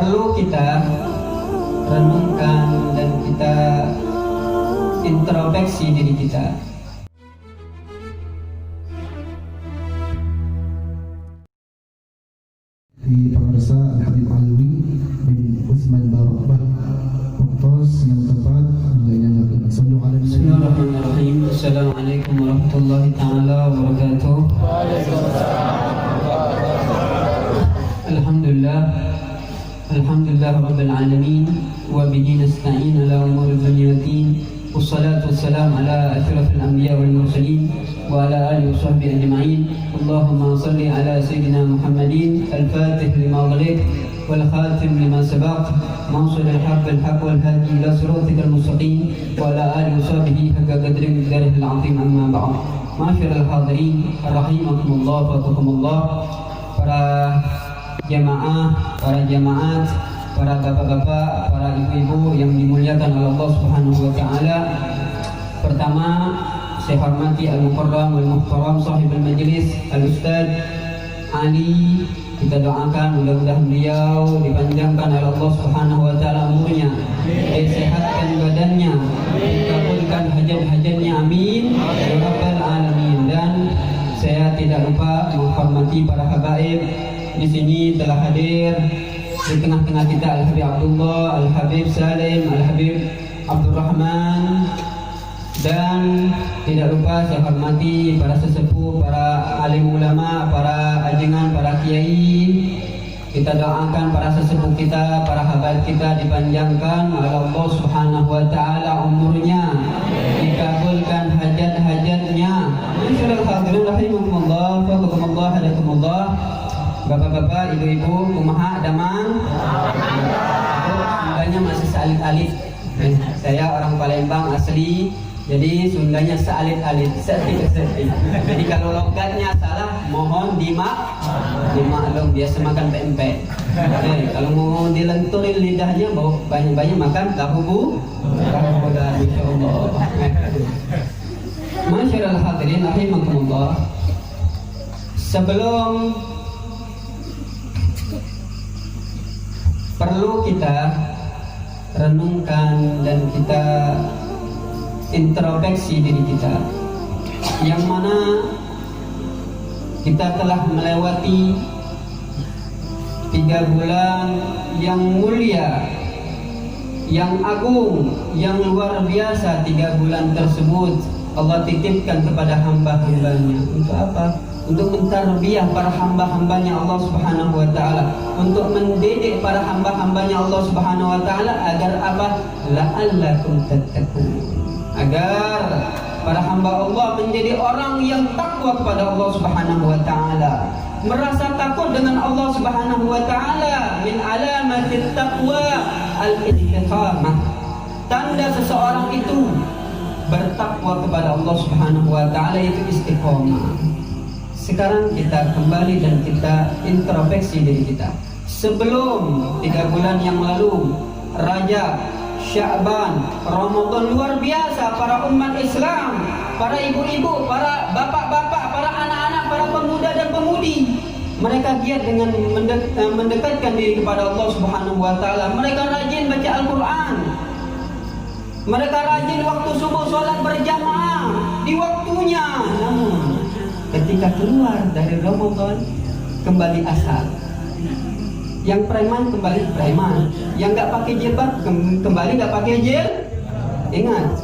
perlu kita renungkan dan kita introspeksi diri kita. Di Pemirsa Al-Habib Alwi bin Utsman Barakbah Muktos yang tempat menyanyikan sallu ala nabi. Bismillahirrahmanirrahim. Assalamualaikum warahmatullahi taala wabarakatuh. Alhamdulillah rabbil alamin wa bihi nasta'in ala umuri dunya waddin. Wassalatu wassalamu ala asyrafil anbiya wal mursalin wa ala alihi wa sahbihi ajma'in. Allahumma salli ala sayyidina Muhammadin al-fatih lima ughliq wal khatim lima sabaq nawsil al-haqq bil haqq wal hadi ila siratikal mustaqim wa ala alihi wa sahbihi haqqa qadri miqdarihil 'azim amma ba'd. Ma'asyiral hadirin rahimakumullah wa taqakumullah. Para jamaah, para jamaat, para bapak-bapak, para ibu-ibu yang dimuliakan oleh Allah Subhanahu wa taala. Pertama, saya hormati Al-Mukarram wal-Muhtaram sahibul majlis Al-Ustaz Ali. Kita doakan mudah-mudahan beliau dipanjangkan oleh Allah Subhanahu wa taala umurnya, disehatkan badannya, dikabulkan hajat-hajatnya, amin ya rabbal alamin. Dan saya tidak lupa menghormati para habaib. Di sini telah hadir di tengah-tengah kita Al-Habib Abdullah, Al-Habib Salim, Al-Habib Abdurrahman, dan tidak lupa saya hormati para sesepuh, para alim ulama, para ajengan, para kiai. Kita doakan para sesepuh kita, para habaib kita dipanjangkan oleh Allah Subhanahu wa taala umurnya, dikabulkan hajat-hajatnya. Insyaallah hadirin rahimakumullah, faqakumullah hadakumullah. Bapak-bapak, ibu-ibu, kumaha damang? Sundanya masih sealit-alit. Saya orang Palembang asli, jadi Sundanya sealit-alit, setik-setik. Jadi kalau logatnya salah, mohon dimaklum. Biasa makan pempek. Kalau mau dilenturin lidahnya, banyak-banyak makan tahu boda, insyaallah. Masyaallah hadirin rahimakumullah. Sebelum perlu kita renungkan dan kita introspeksi diri kita, yang mana kita telah melewati 3 bulan yang mulia, yang agung, yang luar biasa. 3 bulan tersebut Allah titipkan kepada hamba-hambanya. Untuk apa? Untuk mentarbiyah para hamba-hambanya Allah Subhanahu wa taala, untuk mendidik para hamba-hambanya Allah Subhanahu wa taala agar apa? La'allakum tattaqun. Agar para hamba Allah menjadi orang yang takwa kepada Allah Subhanahu wa taala, merasa takut dengan Allah Subhanahu wa taala. Min alamatit taqwa al-istiqamah. Tanda seseorang itu bertakwa kepada Allah Subhanahu wa taala itu istiqomah. Sekarang kita kembali dan kita introspeksi diri kita. Sebelum 3 bulan yang lalu, Rajab, Sya'ban, Ramadan luar biasa. Para umat Islam, para ibu-ibu, para bapak-bapak, para anak-anak, para pemuda dan pemudi, mereka giat dengan mendekatkan diri kepada Allah Subhanahu wa taala. Mereka rajin baca Al-Quran. Mereka rajin waktu subuh sholat berjamaah di waktunya. Namun ketika keluar dari Ramadan, kembali asal. Yang preman kembali preman, yang nggak pakai jilbab kembali nggak pakai jilbab. Ingat,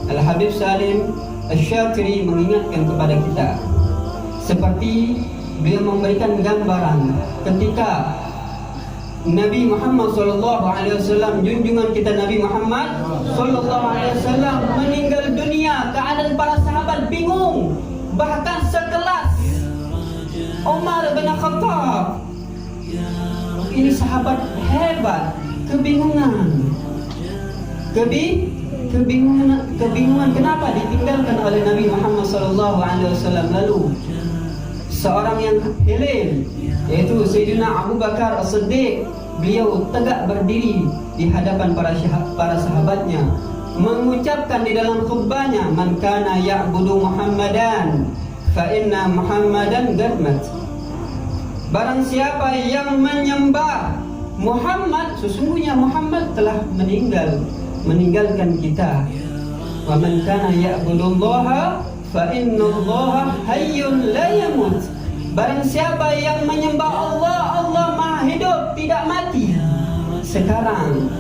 Al-Habib Salim Asy-Syakiri mengingatkan kepada kita, seperti beliau memberikan gambaran ketika Nabi Muhammad SAW, junjungan kita Nabi Muhammad SAW meninggal dunia. Keadaan para sahabat bingung, bahkan sekelas Umar bin Khattab. Ini sahabat hebat, kebingungan. Kebingungan kenapa ditinggalkan oleh Nabi Muhammad SAW. Lalu seorang yang hilim, yaitu Sayyidina Abu Bakar As-Siddiq, beliau tegak berdiri di hadapan para sahabatnya, mengucapkan di dalam khutbahnya, man kana ya'budu Muhammadan fa inna Muhammadan qad mat. Barang siapa yang menyembah Muhammad, sesungguhnya Muhammad telah meninggalkan kita. Wa man kana ya'budullaha fa innallaha hayyun la yamut. Barang siapa yang menyembah Allah, Allah Maha hidup, tidak mati. Sekarang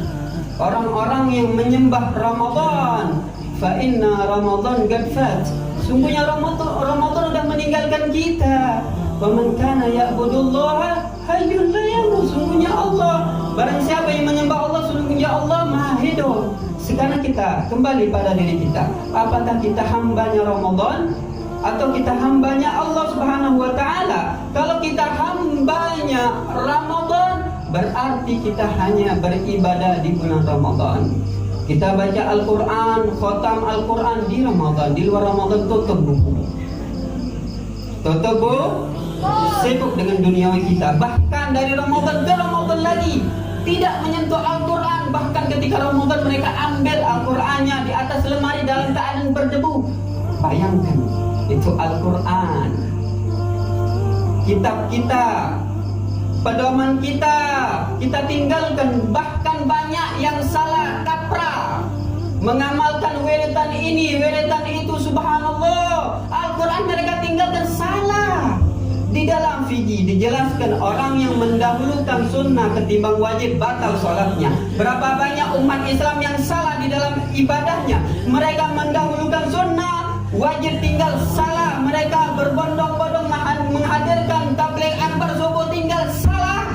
orang-orang yang menyembah Ramadan, fa inna Ramadan qad fat. Sungguhnya Ramadan sudah meninggalkan kita. Wa man kana ya'budullaha hayyun la yamut. Sungguhnya Allah, barang siapa yang menyembah Allah, sungguhnya Allah Maha hidup. Sekarang kita kembali pada diri kita. Apakah kita hambanya Ramadan atau kita hambanya Allah Subhanahu wa taala? Kalau kita hambanya Ramadan, berarti kita hanya beribadah di bulan Ramadan. Kita baca Al-Quran, khatam Al-Quran di Ramadan. Di luar Ramadan tutup buku, sibuk dengan duniawi kita. Bahkan dari Ramadan ke Ramadan lagi tidak menyentuh Al-Quran. Bahkan ketika Ramadan mereka ambil Al-Qurannya di atas lemari dalam keadaan berdebu. Bayangkan, itu Al-Quran, kitab kita, pedoman kita tinggalkan. Bahkan banyak yang salah kaprah, mengamalkan wiridan ini, wiridan itu. Subhanallah, Al-Quran mereka tinggalkan. Salah. Di dalam fikih dijelaskan orang yang mendahulukan sunnah ketimbang wajib batal sholatnya. Berapa banyak umat Islam yang salah di dalam ibadahnya. Mereka mendahulukan sunnah, wajib tinggal. Salah. Mereka berbondong-bondong menghadirkan tabligh akbar subuh, tinggal. Salah.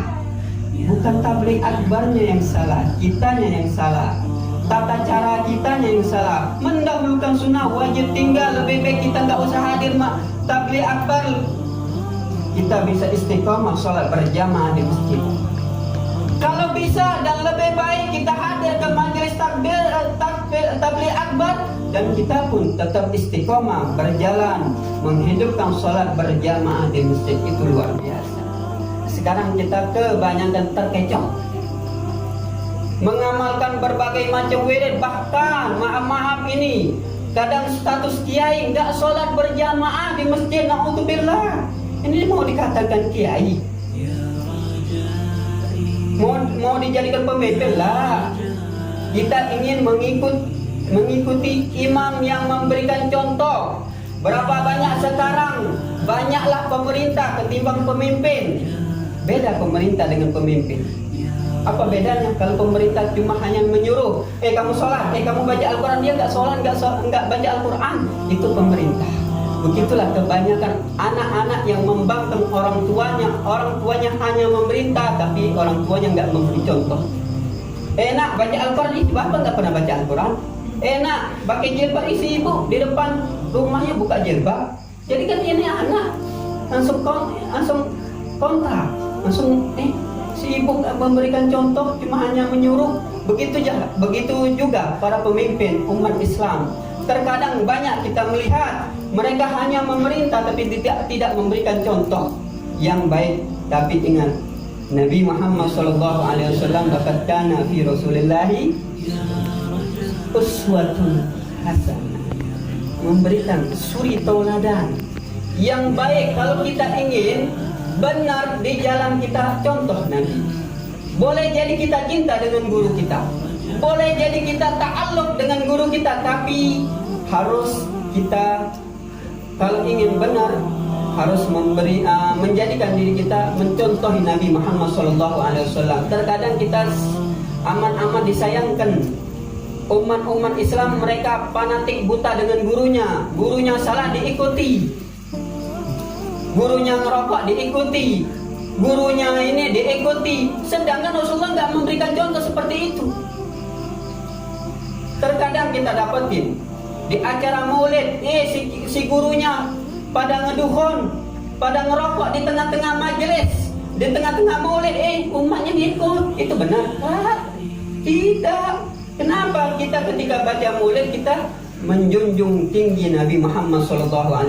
Bukan tabligh akbarnya yang salah, kitanya yang salah. Tata cara kitanya yang salah. Mendahulukan sunnah, wajib tinggal. Lebih baik kita nggak usah hadir tabligh akbar. Kita bisa istiqomah sholat berjamaah di masjid. Kalau bisa dan lebih baik kita hadir ke majelis tabligh akbar, dan kita pun tetap istiqomah berjalan menghidupkan sholat berjamaah di masjid. Itu luar biasa. Sekarang kita kebanyakan terkecoh mengamalkan berbagai macam wirid. Bahkan maaf ini kadang status kiai nggak sholat berjamaah di masjid. Na'udzubillah. Ini mau dikatakan kiai, mau dijadikan pemimpin lah. Kita ingin mengikuti imam yang memberikan contoh. Berapa banyak sekarang, banyaklah pemerintah ketimbang pemimpin. Beda pemerintah dengan pemimpin. Apa bedanya? Kalau pemerintah cuma hanya menyuruh, kamu sholat, kamu baca Al-Quran, dia nggak sholat, nggak baca Al-Quran, itu pemerintah. Begitulah kebanyakan anak-anak yang membangkang orang tuanya hanya memerintah, tapi orang tuanya nggak memberi contoh. Enak baca Al-Quran, itu bapak nggak pernah baca Al-Quran. Enak pakai jilbab, isi ibu di depan rumahnya buka jilbab. Jadi kan ini anak langsung kontra, langsung si ibu nggak memberikan contoh, cuma hanya menyuruh. Begitu juga para pemimpin umat Islam. Terkadang banyak kita melihat mereka hanya memerintah tapi tidak memberikan contoh yang baik. Tapi ingat, Nabi Muhammad SAW berkata, fi Rasulillahi uswatun hasanah, memberikan suri tauladan yang baik. Kalau kita ingin benar di jalan kita, contoh Nabi. Boleh jadi kita cinta dengan guru kita, boleh jadi kita ta'alluq dengan guru kita, tapi harus kita, kalau ingin benar, harus menjadikan diri kita mencontohi Nabi Muhammad SAW. Terkadang kita amat disayangkan umat Islam, mereka fanatik buta dengan gurunya salah diikuti, gurunya ngerokok diikuti, gurunya ini diikuti, sedangkan Rasulullah nggak memberikan contoh seperti itu. Terkadang kita dapetin di acara maulid, si gurunya pada ngeduhon, pada ngerokok di tengah-tengah majelis, di tengah-tengah maulid, umatnya ngikut. Itu benar? Tidak. Kenapa? Kita ketika baca maulid kita menjunjung tinggi Nabi Muhammad SAW.